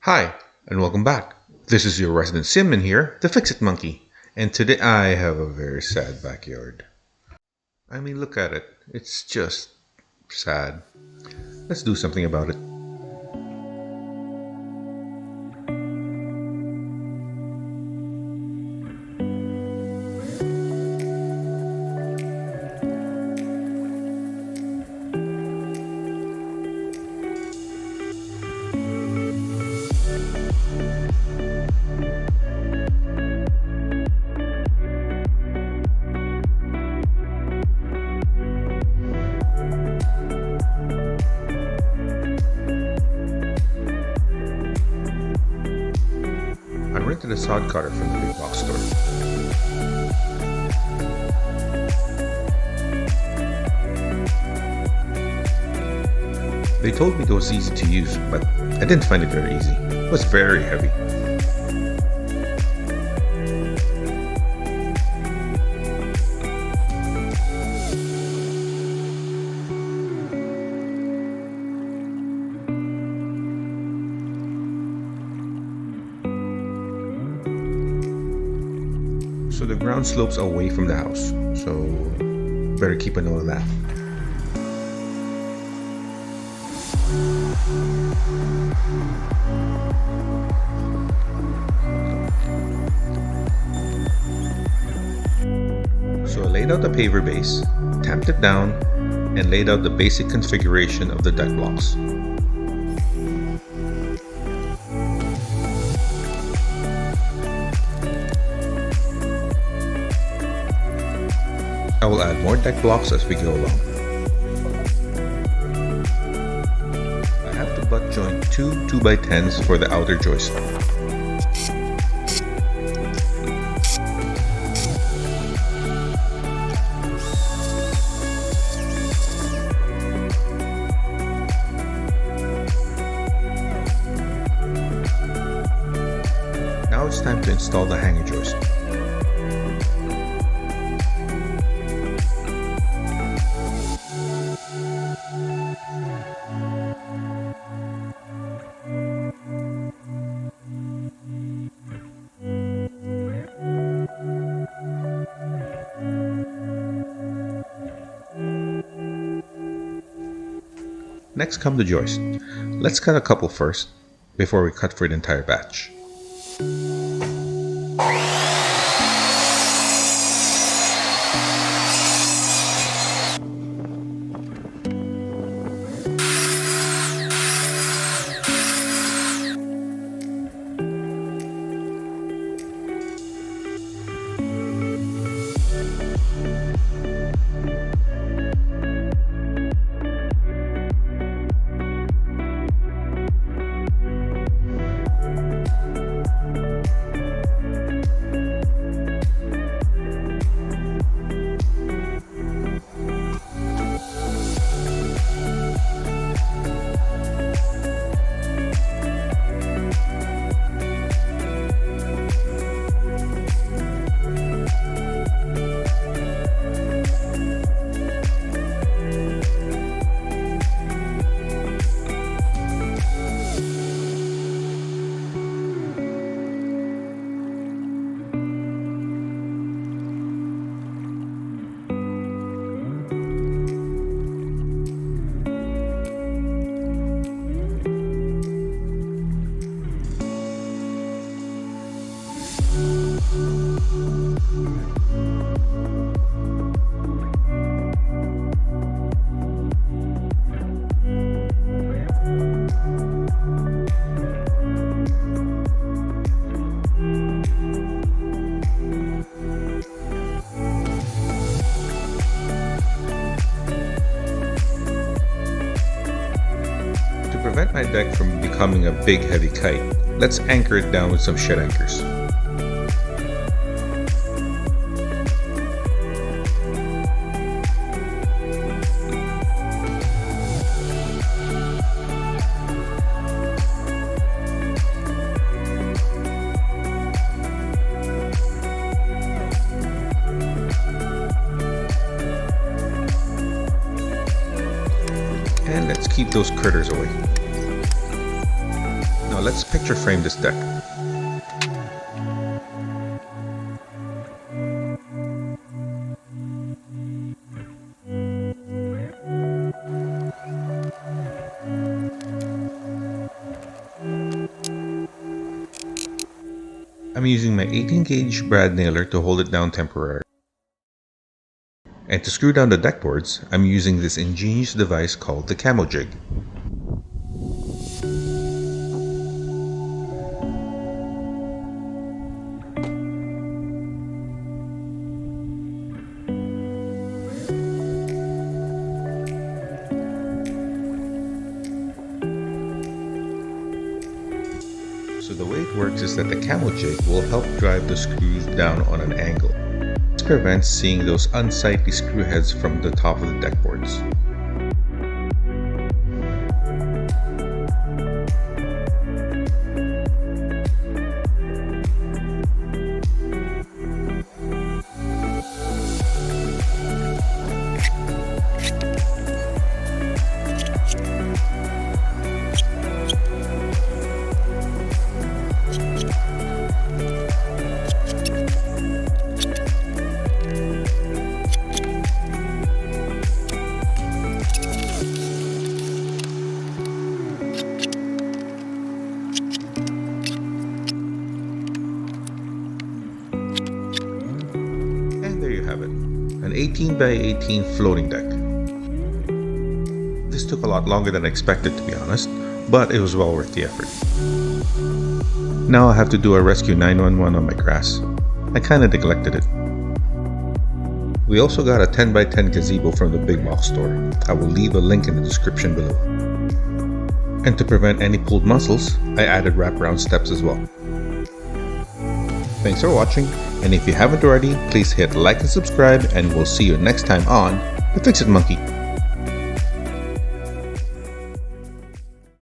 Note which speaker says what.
Speaker 1: Hi, and welcome back. This is your resident Simman here, the Fixit Monkey, and today I have a very sad backyard. I mean, look at it. It's just sad. Let's do something about it. I rented a Sod Cutter from the big box store. They told me it was easy to use, but I didn't find it very easy. It was very heavy. So the ground slopes away from the house, so better keep a note of that. So I laid out the paver base, tamped it down, and laid out the basic configuration of the deck blocks. I will add more deck blocks as we go along. I have to butt joint two 2x10s for the outer joist. Now it's time to install the hanger joist. Next come the joist. Let's cut a couple first, before we cut for the entire batch. To prevent my deck from becoming a big heavy kite, let's anchor it down with some shed anchors. And let's keep those critters away. Now Now let's picture frame this deck. I'm using my 18 gauge brad nailer to hold it down temporarily. And to screw down the deck boards, I'm using this ingenious device called the camo jig. So the way it works is that the camo jig will help drive the screws down on an angle. This prevents seeing those unsightly screw heads from the top of the deck boards. An 18 by 18 floating deck. This took a lot longer than I expected, to be honest, but it was well worth the effort. Now I have to do a rescue 911 on my grass. I kinda neglected it. We also got a 10 by 10 gazebo from the big box store. I will leave a link in the description below. And to prevent any pulled muscles, I added wraparound steps as well. Thanks for watching, and if you haven't already, please hit like and subscribe, and we'll see you next time on the Fixit Monkey.